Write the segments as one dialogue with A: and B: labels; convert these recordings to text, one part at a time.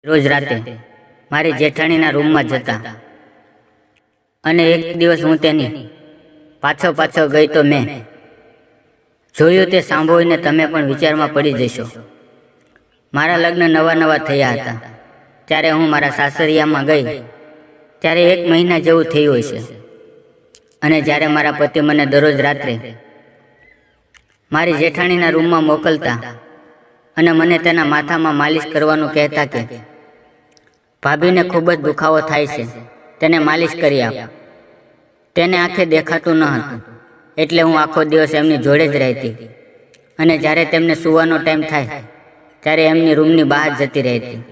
A: રોજ રાતે મારી જેઠાણીના રૂમમાં જતા અને એક દિવસ હું તેની પાછળ ગઈ તો મેં જોયું તે સાંભળીને તમે પણ વિચારમાં પડી જશો. મારા લગ્ન નવા થયા હતા ત્યારે હું મારા સાસરિયામાં ગઈ ત્યારે 1 મહિના જેવું થયું હશે. અને જ્યારે મારા પતિ મને દરરોજ રાત્રે મારી જેઠાણીના રૂમમાં મોકલતા અને મને તેના માથામાં માલિશ કરવાનું કહેતા કે ભાભીને ખૂબ જ દુખાવો થાય છે, તેને માલિશ કરી આપ. તેને આંખે દેખાતું ન હતું એટલે હું આખો દિવસ એમની જોડે જ રહેતી અને જ્યારે તેમને સૂવાનો ટાઈમ થાય ત્યારે એમની રૂમની બહાર જતી રહેતી.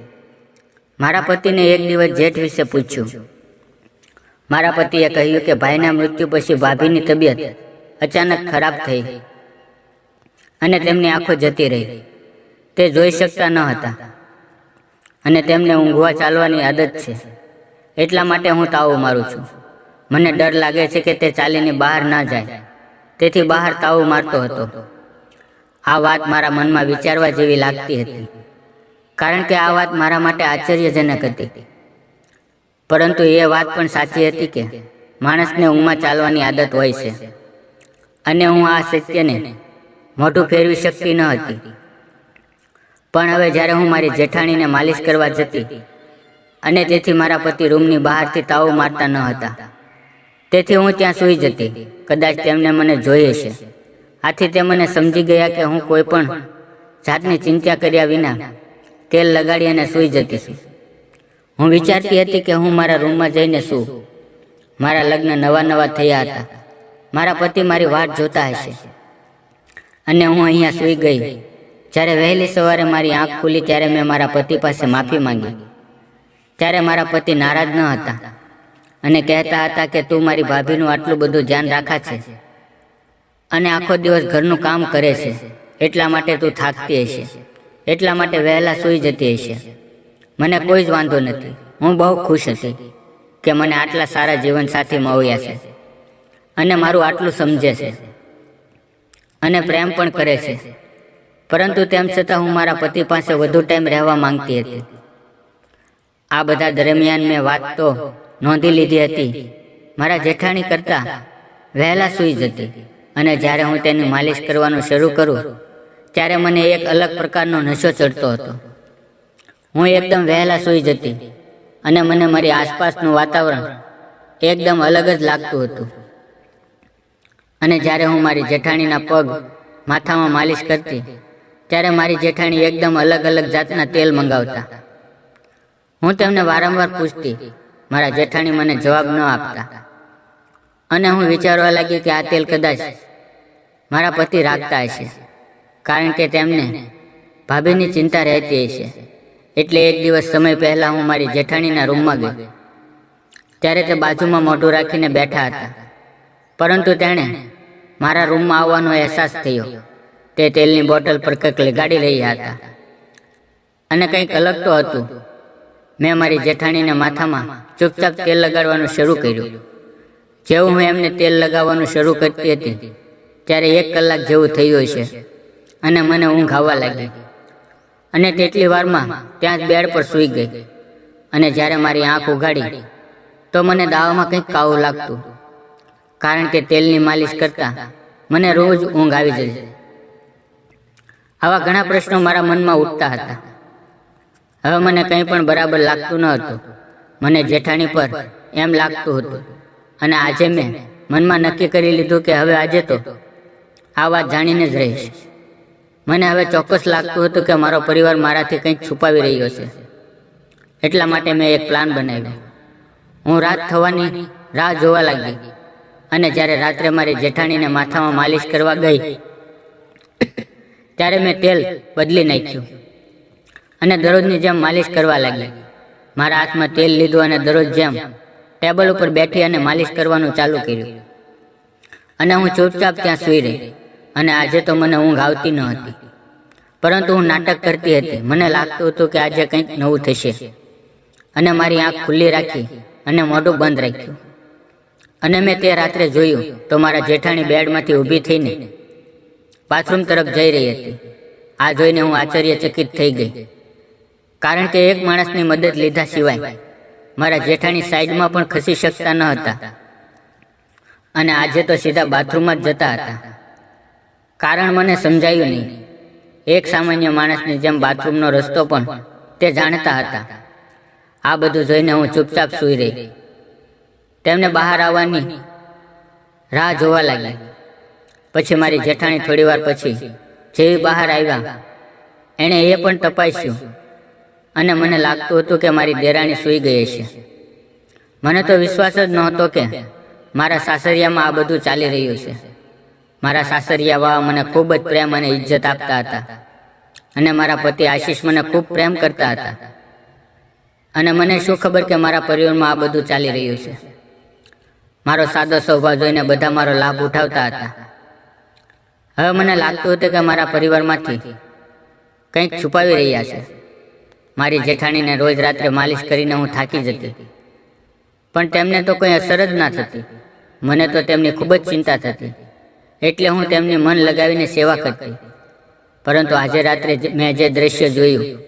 A: મારા પતિને એક દિવસ જેઠ વિશે પૂછ્યું. મારા પતિએ કહ્યું કે ભાઈના મૃત્યુ પછી ભાભીની તબિયત અચાનક ખરાબ થઈ અને તેમની આંખો જતી રહી. તે જોઈ શકતા ન હતા અને તેમને ઊંઘવા ચાલવાની આદત છે, એટલા માટે હું તાવું મારું છું. મને ડર લાગે છે કે તે ચાલીને બહાર ના જાય, તેથી બહાર તાવું મારતો હતો. આ વાત મારા મનમાં વિચારવા જેવી લાગતી હતી, કારણ કે આ વાત મારા માટે આશ્ચર્યજનક હતી. પરંતુ એ વાત પણ સાચી હતી કે માણસને ઊંઘમાં ચાલવાની આદત હોય છે અને હું આ સત્યને મોઢું ફેરવી શકતી ન હતી. પણ હવે જ્યારે હું મારી જેઠાણીને માલિશ કરવા જતી અને તેથી મારા પતિ રૂમની બહારથી તાવું મારતા ન હતા, તેથી હું ત્યાં સૂઈ જતી. કદાચ તેમને મને જોઈએ છે, આથી તે મને સમજી ગયા કે હું કોઈ પણ જાતની ચિંતા કર્યા વિના તેલ લગાડી અને સૂઈ જતી છું. હું વિચારતી હતી કે હું મારા રૂમમાં જઈને સૂઉં. મારા લગ્ન નવા થયા હતા. મારા પતિ મારી વાટ જોતા હશે અને હું અહીંયા સૂઈ ગઈ. જ્યારે વહેલી સવારે મારી આંખ ખુલી ત્યારે મેં મારા પતિ પાસે માફી માંગી. ત્યારે મારા પતિ નારાજ ન હતા અને કહેતા હતા કે તું મારી ભાભીનું આટલું બધું ધ્યાન રાખા છે અને આખો દિવસ ઘરનું કામ કરે છે, એટલા માટે તું થાકતી હશે, એટલા માટે વહેલા સૂઈ જતી હશે. મને કોઈ જ વાંધો નથી. હું બહુ ખુશ હતી કે મને આટલા સારા જીવનસાથી મળ્યા છે અને મારું આટલું સમજે છે અને પ્રેમ પણ કરે છે. પરંતુ તેમ છતાં હું મારા પતિ પાસે વધુ ટાઈમ રહેવા માંગતી હતી. આ બધા દરમિયાન મેં વાત તો નોંધી લીધી હતી. મારા જેઠાણી કરતાં વહેલા સૂઈ જતી અને જ્યારે હું તેની માલિશ કરવાનું શરૂ કરું ત્યારે મને એક અલગ પ્રકારનો નશો ચડતો હતો. હું એકદમ વહેલા સૂઈ જતી અને મને મારી આસપાસનું વાતાવરણ એકદમ અલગ જ લાગતું હતું. અને જ્યારે હું મારી જેઠાણીના પગ માથામાં માલિશ કરતી ત્યારે મારી જેઠાણી એકદમ અલગ જાતના તેલ મંગાવતા. હું તેમને વારંવાર પૂછતી, મારા જેઠાણી મને જવાબ ન આપતા અને હું વિચારવા લાગી કે આ તેલ કદાચ મારા પતિ રાખતા હશે, કારણ કે તેમને ભાભીની ચિંતા રહેતી હશે. એટલે એક દિવસ સમય પહેલાં હું મારી જેઠાણીના રૂમમાં ગઈ ત્યારે તે બાજુમાં મોઢું રાખીને બેઠા હતા, પરંતુ તેણે મારા રૂમમાં આવવાનો અહેસાસ થયો. તે તેલની બોટલ પર કંઈક લગાડી રહ્યા હતા અને કંઈક અલગ તો હતું. મેં મારી જેઠાણીને માથામાં ચૂપચાપ તેલ લગાડવાનું શરૂ કર્યું. જેવું હું એમને તેલ લગાવવાનું શરૂ કરતી હતી ત્યારે 1 કલાક જેવું થયું હશે અને મને ઊંઘ આવવા લાગી અને તેટલી વારમાં ત્યાં જ બેડ પર સૂઈ ગઈ. અને જ્યારે મારી આંખ ઉઘાડી તો મને દાવામાં કંઈક કાવું લાગતું, કારણ કે તેલની માલિશ કરતાં મને રોજ ઊંઘ આવી જતી. આવા ઘણા પ્રશ્નો મારા મનમાં ઉઠતા હતા. હવે મને કંઈ પણ બરાબર લાગતું ન હતું. મને જેઠાણી પર એમ લાગતું હતું અને આજે મેં મનમાં નક્કી કરી લીધું કે હવે આજે તો આ વાત જાણીને જ રહીશ. મને હવે ચોક્કસ લાગતું હતું કે મારો પરિવાર મારાથી કંઈક છુપાવી રહ્યો છે. એટલા માટે મેં એક પ્લાન બનાવ્યો. હું રાત થવાની રાહ જોવા લાગી અને જ્યારે રાત્રે મારી જેઠાણીને માથામાં માલિશ કરવા ગઈ ત્યારે મેં તેલ બદલી નાખ્યું અને દરરોજની જેમ માલિશ કરવા લાગી. મારા હાથમાં તેલ લીધું અને દરરોજ જેમ ટેબલ ઉપર બેઠી અને માલિશ કરવાનું ચાલુ કર્યું અને હું ચૂપચાપ ત્યાં સૂઈ રહી. અને આજે તો મને ઊંઘ આવતી ન હતી, પરંતુ હું નાટક કરતી હતી. મને લાગતું હતું કે આજે કંઈક નવું થશે અને મારી આંખ ખુલ્લી રાખી અને મોઢું બંધ રાખ્યું. અને મેં તે રાત્રે જોયું તો મારા જેઠાણી બેડમાંથી ઊભી થઈને બાથરૂમ તરફ જઈ રહી હતી. આ જોઈને હું આશ્ચર્યચકિત થઈ ગઈ. કારણ કે એક માણસની મદદ લીધા સિવાય મારા જેઠાણી સાઈડમાં પણ ખસી શકતા ન હતા અને આજે તો સીધા બાથરૂમમાં જ જતા હતા. કારણ મને સમજાયું નહીં. એક સામાન્ય માણસની જેમ બાથરૂમનો રસ્તો પણ તે જાણતા હતા. આ બધું જોઈને હું ચૂપચાપ સૂઈ રહી. તેમને બહાર આવવાની રાહ જોવા લાગી. પછી મારી જેઠાણી થોડી વાર પછી જેવી બહાર આવ્યા એણે એ પણ તપાસ્યું અને મને લાગતું હતું કે મારી દેરાણી સૂઈ ગઈ છે. મને તો વિશ્વાસ જ નહોતો કે મારા સાસરિયામાં આ બધું ચાલી રહ્યું છે. મારા સાસરિયા વાળા મને ખૂબ જ પ્રેમ અને ઇજ્જત આપતા હતા અને મારા પતિ આશીષ મને ખૂબ પ્રેમ કરતા હતા. અને મને શું ખબર કે મારા પરિવારમાં આ બધું ચાલી રહ્યું છે. મારો સાદો સ્વભાવ જોઈને બધા મારો લાભ ઉઠાવતા હતા. હવે મને લાગતું હતું કે મારા પરિવારમાંથી કંઈક છુપાવી રહ્યા છે. મારી જેઠાણીને રોજ રાત્રે માલિશ કરીને હું થાકી જતી, પણ તેમને તો કંઈ અસર જ ના થતી. મને તો તેમની ખૂબ જ ચિંતા થતી, એટલે હું તેમની મન લગાવીને સેવા કરતી. પરંતુ આજે રાત્રે મેં જે દ્રશ્ય જોયું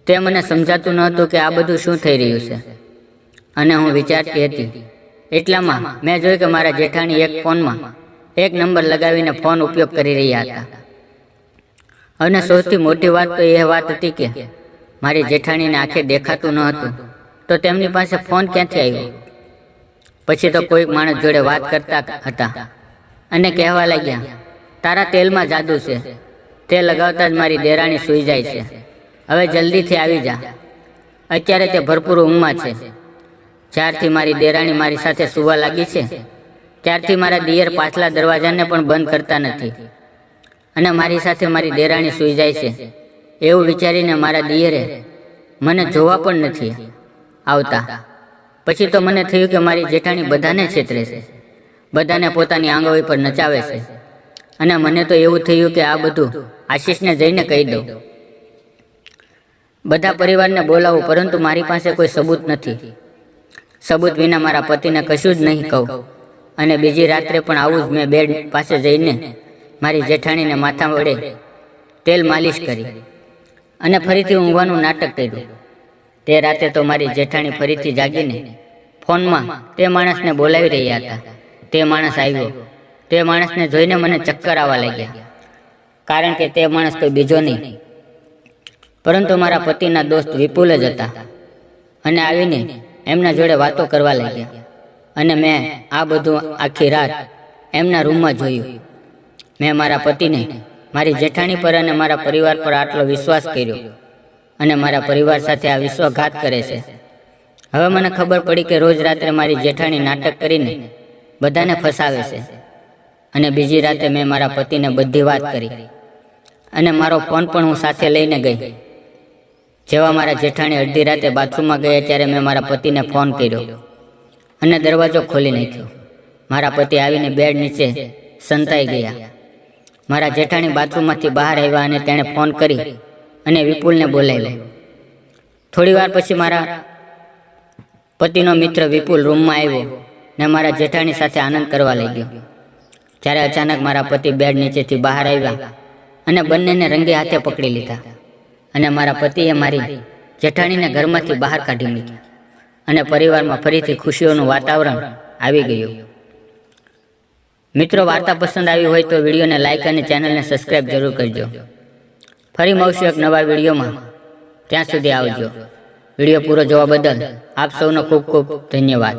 A: તે મને સમજાતું નહોતું કે આ બધું શું થઈ રહ્યું છે. અને હું વિચારતી હતી એટલામાં મેં જોયું કે મારા જેઠાણી એક ફોનમાં એક નંબર લગાવીને ફોન ઉપયોગ કરી રહ્યા હતા. અને સૌથી મોટી વાત તો એ વાત હતી કે મારી જેઠાણીને આંખે દેખાતું ન હતું, તો તેમની પાસે ફોન ક્યાંથી આવ્યો? પછી તો કોઈક માણસ જોડે વાત કરતા હતા અને કહેવા લાગ્યા, તારા તેલમાં જાદુ છે, તે લગાવતા જ મારી દેરાણી સૂઈ જાય છે, હવે જલ્દીથી આવી જા, અત્યારે તે ભરપૂર ઊંઘમાં છે. જ્યારથી મારી દેરાણી મારી સાથે સૂવા લાગી છે ત્યારથી મારા દિયર પાછલા દરવાજાને પણ બંધ કરતા નથી અને મારી સાથે મારી દેરાણી સૂઈ જાય છે એવું વિચારીને મારા દિયરે મને જોવા પણ નથી આવતા. પછી તો મને થયું કે મારી જેઠાણી બધાને છેતરે છે, બધાને પોતાની આંગળી પર નચાવે છે. અને મને તો એવું થયું કે આ બધું આશીષને જઈને કહી દઉં, બધા પરિવારને બોલાવું, પરંતુ મારી પાસે કોઈ સબૂત નથી. સબૂત વિના મારા પતિને કશું જ નહીં કહું. અને બીજી રાત્રે પણ આવું જ મેં બેડ પાસે જઈને મારી જેઠાણીને માથા વડે તેલ માલિશ કરી અને ફરીથી ઊંઘવાનું નાટક કર્યું. તે રાતે તો મારી જેઠાણી ફરીથી જાગીને ફોનમાં તે માણસને બોલાવી રહ્યા હતા. તે માણસ આવ્યો. તે માણસને જોઈને મને ચક્કર આવવા લાગ્યા, કારણ કે તે માણસ કોઈ બીજો નહીં પરંતુ મારા પતિના દોસ્ત વિપુલ જ હતા. અને આવીને એમના જોડે વાતો કરવા લાગ્યા. અને મેં આ બધું આખી રાત એમના રૂમમાં જોયું. મેં મારા પતિને મારી જેઠાણી પર અને મારા પરિવાર પર આટલો વિશ્વાસ કર્યો અને મારા પરિવાર સાથે આ વિશ્વાસઘાત કરે છે. હવે મને ખબર પડી કે રોજ રાત્રે મારી જેઠાણી નાટક કરીને બધાને ફસાવે છે. અને બીજી રાતે મેં મારા પતિને બધી વાત કરી અને મારો ફોન પણ હું સાથે લઈને ગઈ. જેવા મારા જેઠાણી અડધી રાતે બાથરૂમમાં ગયા ત્યારે મેં મારા પતિને ફોન કર્યો અને દરવાજો ખોલી નાખ્યો. મારા પતિ આવીને બેડ નીચે સંતાઈ ગયા. મારા જેઠાણી બાથરૂમમાંથી બહાર આવ્યા અને તેણે ફોન કરી અને વિપુલને બોલાવ્યો. થોડી વાર પછી મારા પતિનો મિત્ર વિપુલ રૂમમાં આવ્યો ને મારા જેઠાણી સાથે આનંદ કરવા લાગ્યો. ત્યારે અચાનક મારા પતિ બેડ નીચેથી બહાર આવ્યા અને બંનેને રંગે હાથે પકડી લીધા. અને મારા પતિએ મારી જેઠાણીને ઘરમાંથી બહાર કાઢી મૂકી અને પરિવારમાં ફરીથી ખુશીઓનું વાતાવરણ આવી ગયું. મિત્રો, વાર્તા પસંદ આવી હોય તો વિડીયોને લાઇક અને ચેનલને સબસ્ક્રાઈબ જરૂર કરજો. ફરી મળશું એક નવા વિડીયોમાં. ત્યાં સુધી આવજો. વિડીયો પૂરો જોવા બદલ આપ સૌનો ખૂબ ખૂબ ધન્યવાદ.